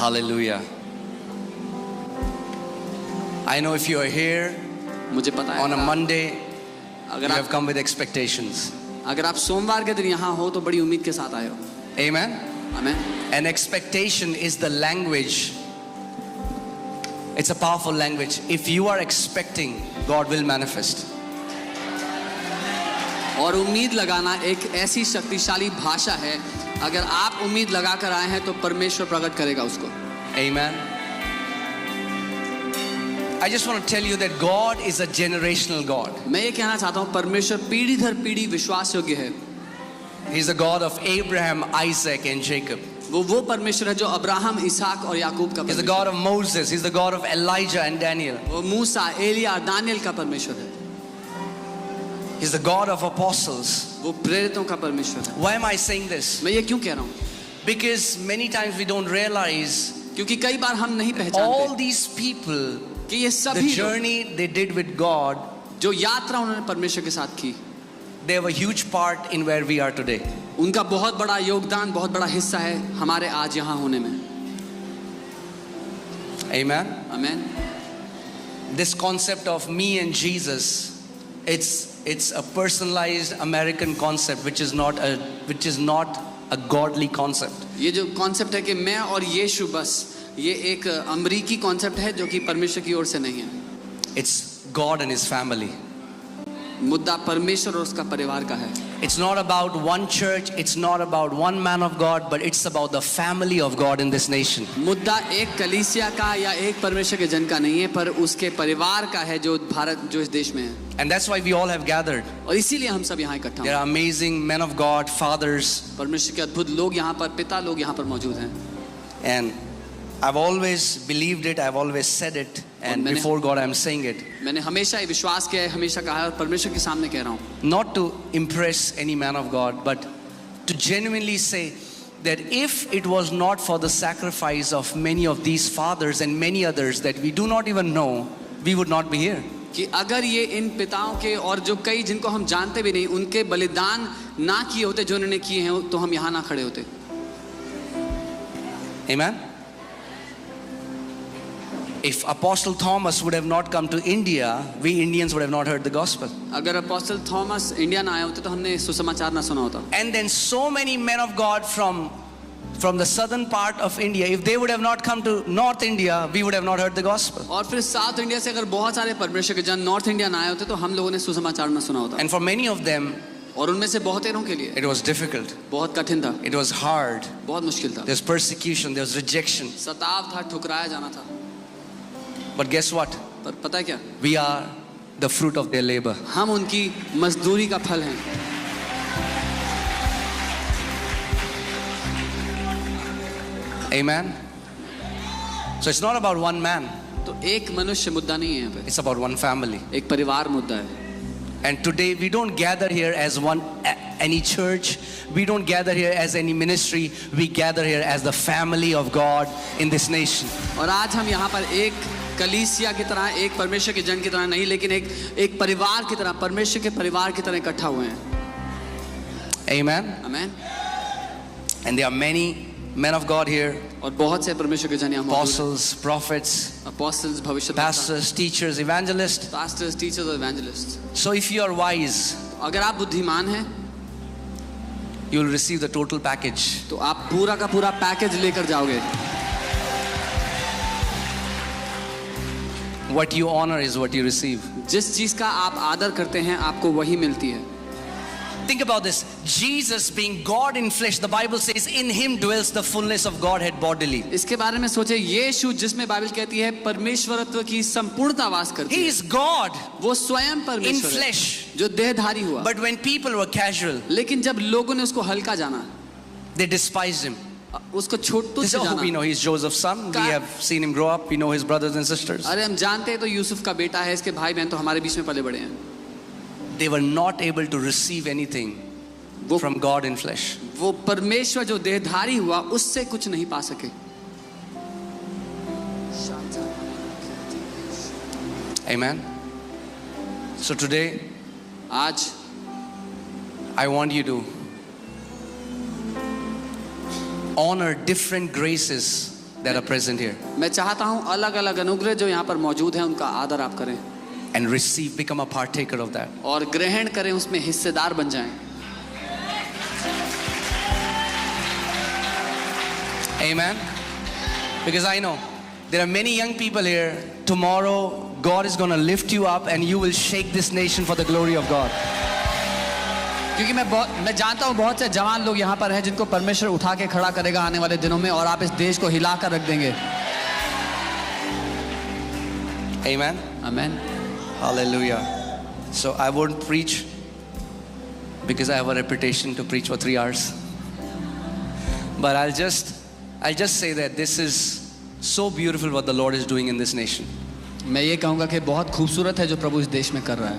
Hallelujah. I know if you are here मुझे पता है on a Monday, अगर you have आप come with expectations. अगर आप सोमवार के दिन यहाँ हो तो बड़ी उम्मीद के साथ आए हो. Amen. Amen. And expectation is the language. It's a powerful language. If you are expecting, God will manifest. और उम्मीद लगाना एक ऐसी शक्तिशाली भाषा है. अगर आप उम्मीद लगा कर आए हैं तो परमेश्वर प्रकट करेगा उसको. Amen. I just want to tell you that God is a generational God. मैं ये कहना चाहता हूँ परमेश्वर पीढ़ी दर पीढ़ी विश्वास योग्य है. He's the God of Abraham, Isaac and Jacob. वो परमेश्वर है जो अब्राहम, इसहाक और याकूब का He's the परमेश्वर. God of Moses. He's the God of Elijah and Daniel. वो मूसा, एलिया और दानियल का परमेश्वर है. He's the God of apostles. वो प्रेरितों का परमेश्वर है. Why am I saying this? मैं ये क्यों कह रहा हूँ? Because many times we don't realize क्योंकि कई बार हम नहीं all पहचानते these people, कि ये the सभी लोग journey they did with God, जो यात्रा उन्होंने परमेश्वर के साथ की, they have a huge part in where we are today. उनका बहुत बड़ा योगदान, बहुत बड़ा हिस्सा है हमारे आज यहाँ होने में. Amen. Amen. This concept of me and Jesus, it's a personalized American concept which is not a godly concept. ये जो कॉन्सेप्ट है कि मैं और यीशु बस, ये एक अमेरिकी कॉन्सेप्ट है जो कि परमेश्वर की ओर से नहीं है. It's God and his family. मुद्दा परमेश्वर और उसका परिवार का है. It's not about one church, it's not about one man of God, but it's about the family of God in this nation. मुद्दा एक कलीसिया का या एक परमेश्वर के जन का नहीं है, पर उसके परिवार का है जो भारत, जो इस देश में है. And that's why we all have gathered. और इसीलिए हम सब यहाँ इकट्ठा There हैं. are amazing men of God, fathers, परमेश्वर के अद्भुत लोग यहाँ पर, पिता लोग यहाँ पर मौजूद हैं. and I've always believed it, I've always said it, and before God I'm saying it. मैंने हमेशा ये विश्वास किया है, हमेशा कहा है और परमेश्वर के सामने कह रहा हूँ. Not to impress any man of God, but to genuinely say that if it was not for the sacrifice of many of these fathers and many others that we do not even know, we would not be here. कि अगर ये इन पिताओं के और जो कई जिनको हम जानते भी नहीं, उनके बलिदान ना किए होते जो उन्होंने किए हैं, तो हम यहाँ ना खड़े होते. Amen. If Apostle Thomas would have not come to India, we Indians would have not heard the gospel. अगर अपोस्टल थॉमस इंडिया ना आए होते तो हमने सुसमाचार ना सुना होता. And then so many men of God from the southern part of India, if they would have not come to North India, we would have not heard the gospel. और फिर साउथ इंडिया से अगर बहुत सारे परमेश्वर के जन north India ना आए होते तो हम लोगों ने सुसमाचार ना सुना होता. And for many of them, और उनमें से बहुतेरों के लिए it was difficult. बहुत कठिन था, It was hard. बहुत मुश्किल था. There was persecution, there was rejection. सताव था, ठुकराया जाना था. But guess what? पर पता है क्या? We are the fruit of their labor. हम उनकी मजदूरी का फल हैं. Amen. So it's not about one man. तो एक मनुष्य मुद्दा नहीं है यहाँ पे, It's about one family. एक परिवार मुद्दा है. And today we don't gather here as any church. We don't gather here as any ministry. We gather here as the family of God in this nation. और आज हम यहाँ पर एक कलीसिया की तरह, एक परमेश्वर के जन की तरह नहीं, लेकिन एक परिवार की तरह, परमेश्वर के परिवार की तरह इकट्ठा हुए हैं. Amen. Amen. And there are many men of God here, और बहुत से परमेश्वर के जन यहाँ मौजूद apostles, prophets, हैं. apostles, भविष्यद्वक्ता, pastors, teachers, evangelists. pastors, teachers और evangelists. So if you are wise, अगर आप बुद्धिमान हैं you will receive the total package. तो आप पूरा का पूरा पैकेज लेकर जाओगे. What you honor is what you receive. जिस चीज का आप आदर करते हैं आपको वही मिलती है. Think about this. Jesus being God in flesh, the Bible says, in him dwells the fullness of Godhead bodily. इसके बारे में सोचे. यीशु जिसमें बाइबल कहती है परमेश्वरत्व की संपूर्णता वास करती He है, is God वो स्वयं in परमेश्वर है flesh. जो देहधारी हुआ. But when people were casual, लेकिन जब लोगों ने उसको हल्का जाना, they despised him. उसको छोटू They से said, oh, we जाना. know he's Joseph's son. We have seen him grow up. We know his brothers and sisters. अरे हम जानते हैं तो यूसुफ का बेटा है, इसके भाई बहन तो हमारे बीच में पले बड़े हैं. They were not able to receive anything from God in flesh. वो परमेश्वर जो देहधारी हुआ उससे कुछ नहीं पा सके. Amen. So today, आज I want you to honor different graces that are present here मैं चाहता हूं अलग अलग अनुग्रह जो यहाँ पर मौजूद हैं उनका आदर आप करें and receive, become a partaker of that. और ग्रहण करें, उसमें हिस्सेदार बन जाएं. Amen. Because I know there are many young people here. Tomorrow God is going to lift you up and you will shake this nation for the glory of God. क्योंकि मैं जानता हूँ बहुत से जवान लोग यहाँ पर हैं जिनको परमेश्वर उठा के खड़ा करेगा आने वाले दिनों में और आप इस देश को हिला कर रख देंगे. Amen. आमीन. Hallelujah. So I won't preach because I have a reputation to preach for 3 hours. But I'll just say that this is so beautiful what the Lord is doing in this nation. मैं ये कहूँगा कि बहुत खूबसूरत है जो प्रभु इस देश में कर रहा है.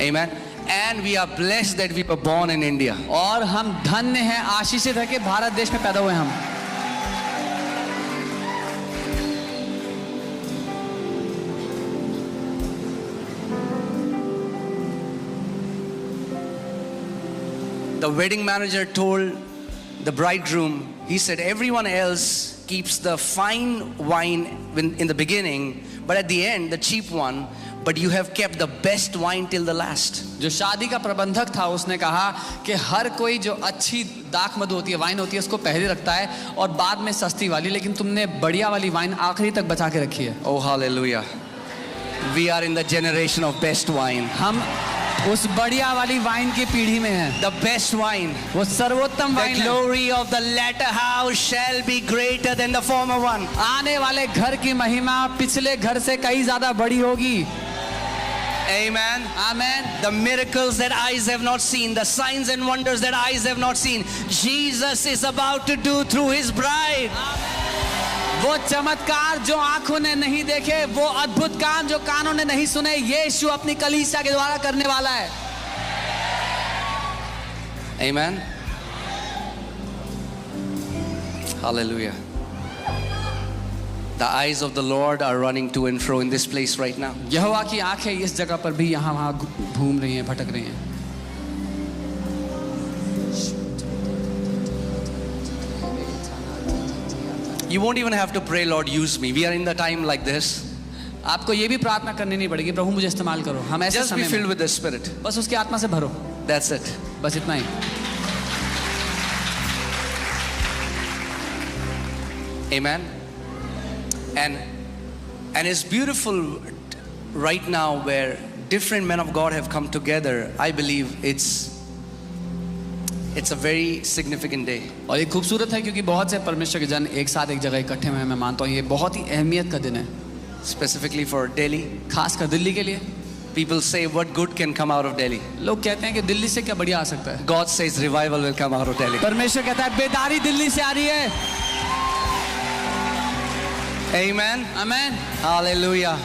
Amen. And we are blessed that we were born in India. और हम धन्य हैं, आशीषित है कि भारत देश में पैदा हुए हम. The wedding manager told the bridegroom, he said, everyone else keeps the fine wine in the beginning, but at the end, the cheap one, but you have kept the best wine till the last. जो शादी का प्रबंधक था उसने कहा कि हर कोई जो अच्छी दाख मधु होती है, वाइन होती है, उसको पहले रखता है और बाद में सस्ती वाली, लेकिन तुमने बढ़िया वाली वाइन आखिरी तक बचा के रखी है. Oh, hallelujah. We are in the generation of best wine. हम उस बढ़िया वाली वाइन की पीढ़ी में हैं. The best wine. वो सर्वोत्तम वाइन The है. glory of the latter house shall be greater than the former one. आने वाले घर की महिमा पिछले घर से कहीं ज्यादा बड़ी होगी. Amen. Amen. The miracles that eyes have not seen, the signs and wonders that eyes have not seen, Jesus is about to do through his bride. वो चमत्कार जो आंखों ने नहीं देखे, वो अद्भुत काम जो कानों ने नहीं सुने, यीशु अपनी कलीसिया के द्वारा करने वाला है. Amen. Hallelujah. The eyes of the Lord are running to and fro in this place right now. यहोवा की आंखें इस जगह पर भी यहाँ वहाँ घूम रही हैं, भटक रही हैं. You won't even have to pray, Lord, use me. We are in the time like this. आपको ये भी प्रार्थना करनी नहीं पड़ेगी, प्रभु मुझे इस्तेमाल करो. हम ऐसे Just be समय filled में with the Spirit. बस उसकी आत्मा से भरो. That's it. बस इतना ही. Amen. And it's beautiful right now where different men of God have come together. I believe it's a very significant day. और ये खूबसूरत है क्योंकि बहुत से परमेश्वर के जन एक साथ एक जगह इकट्ठे हुए हैं. मैं मानता हूँ ये बहुत ही अहमियत का दिन है, Specifically for Delhi. खासकर दिल्ली के लिए. People say, what good can come out of Delhi? लोग कहते हैं कि दिल्ली से क्या बढ़िया आ सकता है. God says revival will come out of Delhi. परमेश्वर कहता है बेदारी दिल्ली से आ रही है. Amen. आमीन. Hallelujah.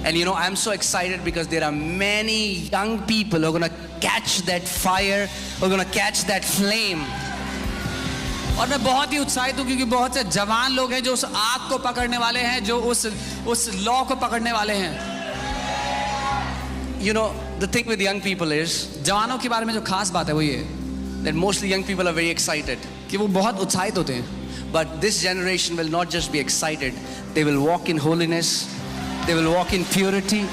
And you know, I'm so excited because there are many young people who are going to catch that fire, who are going to catch that flame. और मैं बहुत ही उत्साहित हूँ क्योंकि बहुत से जवान लोग हैं जो उस आग को पकड़ने वाले हैं, जो उस लौ को पकड़ने वाले हैं. You know, the thing with young people is जवानों के बारे में जो खास बात है वो ये that mostly young people are very excited. कि वो बहुत उत्साहित होते हैं. But this generation will not just be excited, they will walk in holiness, they will walk in purity,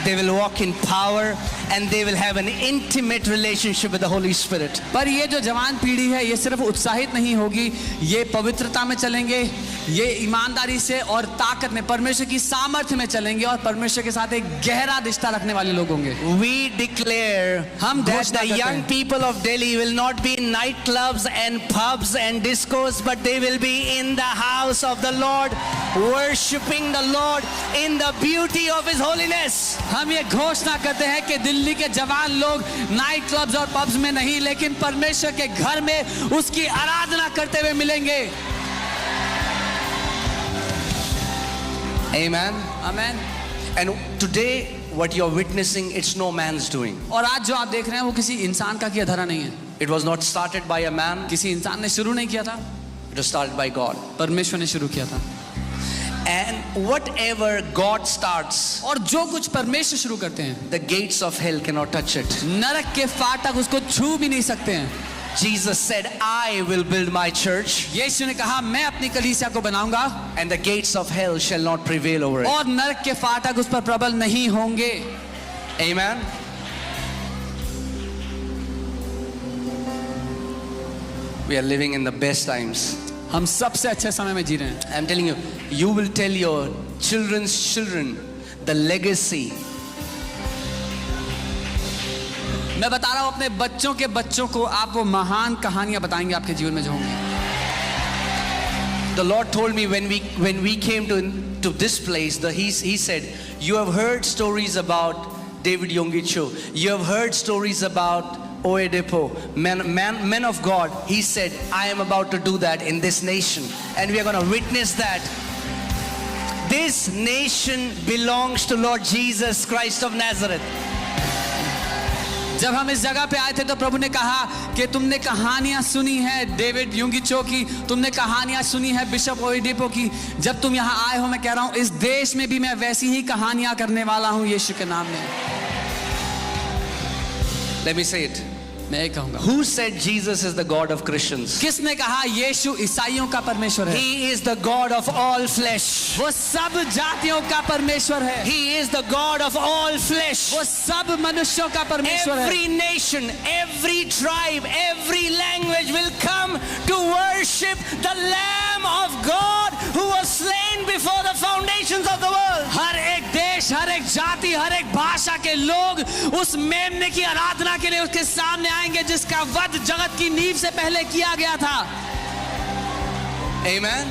they will walk in power, and they will have an intimate relationship with the Holy Spirit. पर ये जो जवान पीढ़ी है ये सिर्फ उत्साहित नहीं होगी, ये पवित्रता में चलेंगे, ये ईमानदारी से और ताकत में परमेश्वर की सामर्थ्य में चलेंगे और परमेश्वर के साथ एक गहरा रिश्ता रखने वाले लोग होंगे. We declare हम that घोषणा the करते young हैं. people of Delhi will not be in nightclubs and pubs and discos, but they will be in the house of the Lord, worshiping the Lord in the beauty of His holiness. हम ये घोषणा करते हैं कि दिल्ली के जवान लोग night clubs और पब्स में नहीं, लेकिन परमेश्वर के घर में उसकी आराधना करते हुए मिलेंगे. Amen. आमीन. And today, what you're witnessing, it's no man's doing. और आज जो आप देख रहे हैं वो किसी इंसान का किया धरा नहीं है. It was not started by a man, किसी इंसान ने शुरू नहीं किया था, it was started by God. परमेश्वर ने शुरू किया था. And whatever God starts, और जो कुछ परमेश्वर शुरू करते हैं the gates of hell cannot touch it. नरक के फाटक उसको छू भी नहीं सकते हैं. Jesus said, I will build my church, यीशु ने कहा मैं अपनी कलीसिया को बनाऊंगा and the gates of hell shall not prevail over it. और नरक के फाटक उस पर प्रबल नहीं होंगे. Amen. We are living in the best times. हम सबसे अच्छे समय में जी रहे हैं. I'm telling you, you will tell your children's children the legacy. मैं बता रहा हूं अपने बच्चों के बच्चों को आप वो महान कहानियां बताएंगे आपके जीवन में जो होंगी. The Lord told me when we came to this place, He said, you have heard stories about David Yonggi-Cho. You have heard stories about Oedipo, men of God. He said, I am about to do that in this nation, and we are going to witness that. This nation belongs to Lord Jesus Christ of Nazareth. जब हम इस जगह पे आए थे तो प्रभु ने कहा कि तुमने कहानियां सुनी है डेविड युंगी-चो की, तुमने कहानियां सुनी है बिशप ओएडिपो की. जब तुम यहाँ आए हो, मैं कह रहा हूँ इस देश में भी मैं वैसी ही कहानियां करने वाला हूँ यीशु के नाम में. Let me say it. मैं ये कहूंगा, Who said Jesus is the God of Christians? किसने कहा यीशु ईसाइयों का परमेश्वर है? He is the God of all flesh. वो सब जातियों का परमेश्वर है. He is the God of all flesh. वो सब मनुष्यों का परमेश्वर है. Every nation, every tribe, every language will come to worship the Lamb of God who was slain before the foundations of the world. हर एक देश, हर एक जाति, हर एक भाषा के लोग उस मेमने की आराधना के लिए उसके सामने आएंगे जिसका वध जगत की नींव से पहले किया गया था. Amen.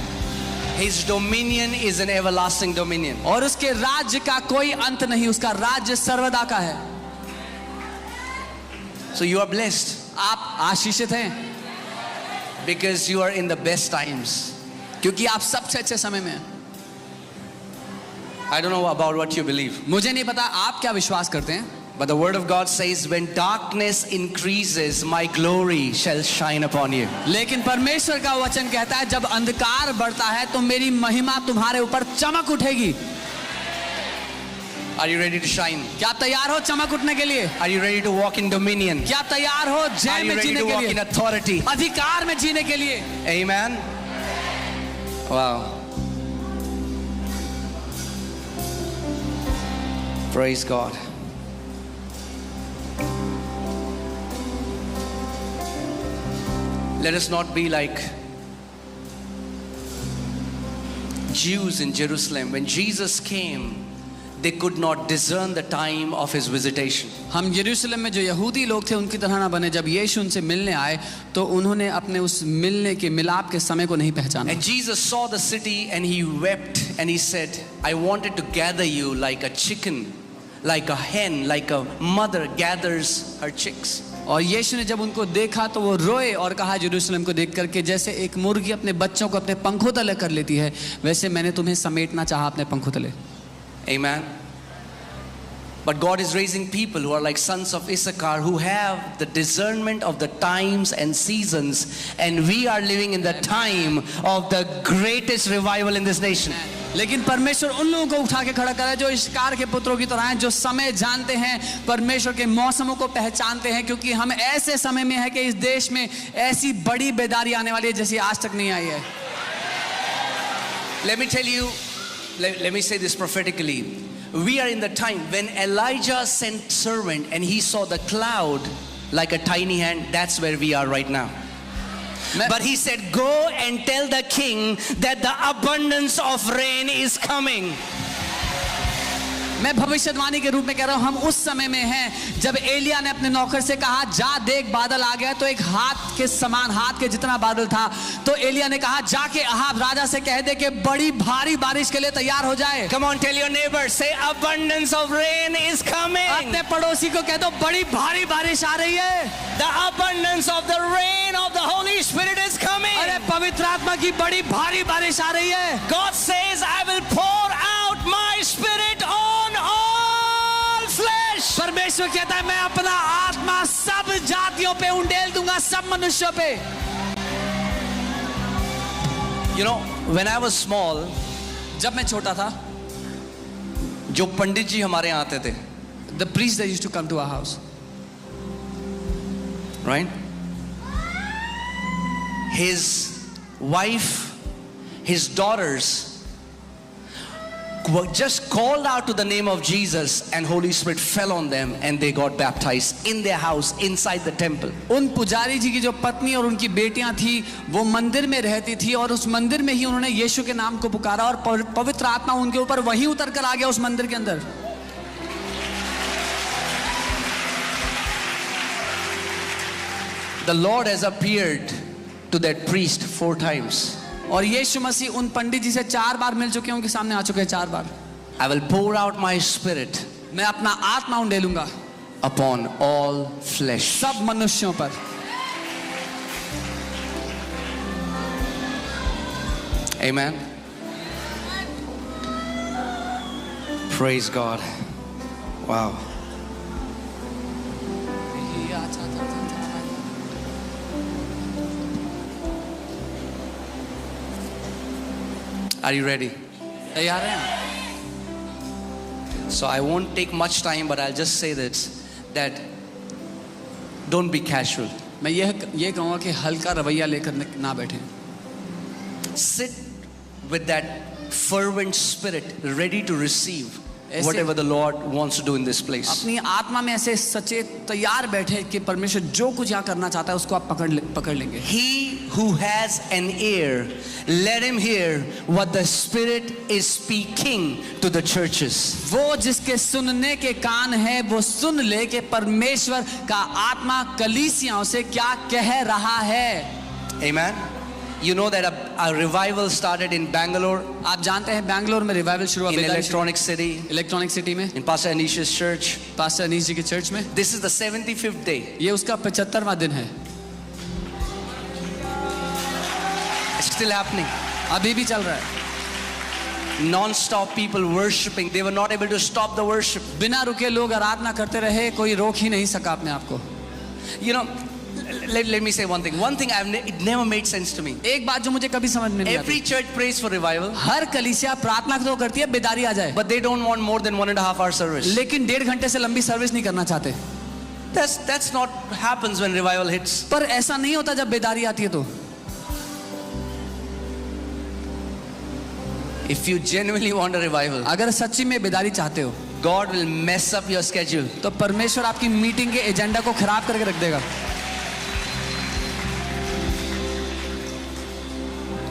His dominion is an everlasting dominion. और उसके राज्य का कोई अंत नहीं, उसका राज्य सर्वदा का है. So you are blessed आप आशीषित हैं because you are in the best times. क्योंकि आप सबसे अच्छे समय में हैं. I don't know about what you believe, मुझे नहीं पता आप क्या विश्वास करते हैं, but the word of God says, when darkness increases, my glory shall shine upon you. लेकिन परमेश्वर का वचन कहता है जब अंधकार बढ़ता है तो मेरी महिमा तुम्हारे ऊपर चमक उठेगी. Are you ready to shine? क्या आप तैयार हो चमक उठने के लिए? Are you ready to walk in dominion? क्या आप तैयार हो Are जय you में ready जीने to के walk in लिए, authority? अधिकार में जीने के लिए? Amen. Wow. Praise God. Let us not be like Jews in Jerusalem. When Jesus came, they could not discern the time of his visitation. हम यरूशलेम में जो यहूदी लोग थे उनकी तरह ना बने. जब यीशु उनसे मिलने आए तो उन्होंने अपने उस मिलने के मिलाप के समय को नहीं पहचाना. And Jesus saw the city and he wept and he said, I wanted to gather you like a chicken, like a hen, like a mother gathers her chicks. और यीशु ने जब उनको देखा तो वो रोए और कहा यरूशलेम को देख करके, जैसे एक मुर्गी अपने बच्चों को अपने पंखों तले कर लेती है, वैसे मैंने तुम्हें समेटना चाहा अपने पंखों तले. Amen. But God is raising people who are like sons of Issachar, who have the discernment of the times and seasons, and we are living in the time of the greatest revival in this nation. लेकिन परमेश्वर उन लोगों को उठा के खड़ा करे जो इश्कार के पुत्रों की तरह हैं, जो समय जानते हैं, परमेश्वर के मौसमों को पहचानते हैं, क्योंकि हम ऐसे समय में है कि इस देश में ऐसी बड़ी बेदारी आने वाली है जैसी आज तक नहीं आई है. Let me tell you, let me say this prophetically. We are in the time when Elijah sent servant and he saw the cloud like a tiny hand. That's where we are right now. But he said, go and tell the king that the abundance of rain is coming. मैं भविष्यवाणी के रूप में कह रहा हूं, हम उस समय में हैं जब एलिया ने अपने नौकर से कहा जा देख बादल आ गया. तो एक हाथ के समान, हाथ के जितना बादल था. तो एलिया ने कहा जाके अहाब राजा से कह दे कि बड़ी भारी बारिश के लिए तैयार हो जाए. Come on, tell your neighbor, say abundance of rain is coming. अपने पड़ोसी को कह दो बड़ी भारी बारिश आ रही है. The abundance of the rain of the Holy Spirit is coming. अरे पवित्र आत्मा की बड़ी भारी बारिश आ रही है. God says, I will pour out my spirit on all flesh. परमेश्वर कहता है मैं अपना आत्मा सब जातियों पे उंडेल दूंगा, सब मनुष्यों पे. You know, when I was small, जब मैं छोटा था, जो पंडित जी हमारे यहाँ आते थे, the priest that used to come to our house, right? his wife, his daughters were just called out to the name of Jesus, and Holy Spirit fell on them and they got baptized in their house inside the temple. उन पुजारी जी की जो पत्नी और उनकी बेटियां थी वो मंदिर में रहती थी और उस मंदिर में ही उन्होंने यीशु के नाम को पुकारा और पवित्र आत्मा उनके ऊपर वहीं उतर कर आ गया उस मंदिर के अंदर. The Lord has appeared to that priest 4 times. और यीशु मसीह उन पंडित जी से 4 बार मिल चुके हैं, उनके सामने आ चुके हैं 4 बार. I will pour out my spirit मैं अपना आत्मा उंडेलूंगा upon all flesh. सब मनुष्यों पर. Amen. Praise God. Wow. Are you ready? तैयार हैं? So I won't take much time, but I'll just say this, that don't be casual. मैं ये कहूँगा कि हल्का रवैया लेकर ना बैठें. Sit with that fervent spirit, ready to receive whatever the Lord wants to do in this place. अपनी आत्मा में ऐसे सचेत तैयार बैठे कि परमेश्वर जो कुछ यहाँ करना चाहता है उसको आप पकड़ लेंगे. He who has an ear, let him hear what the Spirit is speaking to the churches. वो जिसके सुनने के कान है वो सुन ले कि परमेश्वर का आत्मा कलीसियाओं से क्या कह रहा है. Amen. You know that a revival started in Bangalore, आप जानते हैं बैंगलोर में रिवाइवल शुरू हुआ in Electronic City, electronic city में, in Pastor Anisha's church. Pastor Anish ji के चर्च में. This is the 75th day. ये उसका 75वां दिन है. It's still happening. अभी भी चल रहा है. Non-stop people worshiping. They were not able to stop the worship. बिना रुके लोग आराधना करते रहे, कोई रोक ही नहीं सका अपने आप को. You know, let me say one thing. One thing it never made sense to me. एक बात जो मुझे कभी समझ में नहीं आती. Every church prays for revival, हर कलीसिया प्रार्थना तो करती है बेदारी आ जाए, but they don't want more than 1.5 hour service. लेकिन 1.5 घंटे से लंबी सर्विस नहीं करना चाहते. That's not happens when revival hits. पर ऐसा नहीं होता जब बेदारी आती है तो. If you genuinely want a revival, अगर सच्ची में बेदारी चाहते हो, God will mess up your schedule. तो परमेश्वर आपकी मीटिंग के एजेंडा को खराब करके रख देगा.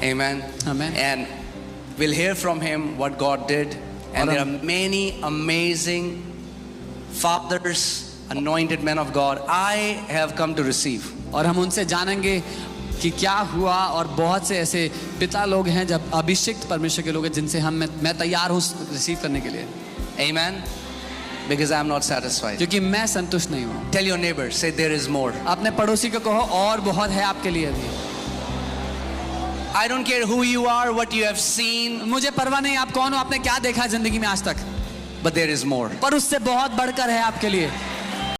Amen. Amen. And we'll hear from him what God did. And there are many amazing fathers, anointed men of God I have come to receive. और हम उनसे जानेंगे कि क्या हुआ, और बहुत से ऐसे पिता लोग हैं जब अभिषिक्त परमेश्वर के लोग हैं जिनसे मैं तैयार हूँ रिसीव करने के लिए. Amen. Because I am not satisfied. क्योंकि मैं संतुष्ट नहीं हूँ. Tell your neighbor, say there is more. अपने पड़ोसी को कहो और बहुत है आपके लिए अभी. I don't care who you are, what you have seen, मुझे परवाह नहीं आप कौन हो, आपने क्या देखा जिंदगी में आज तक, but there is more. पर उससे बहुत बढ़कर है आपके लिए.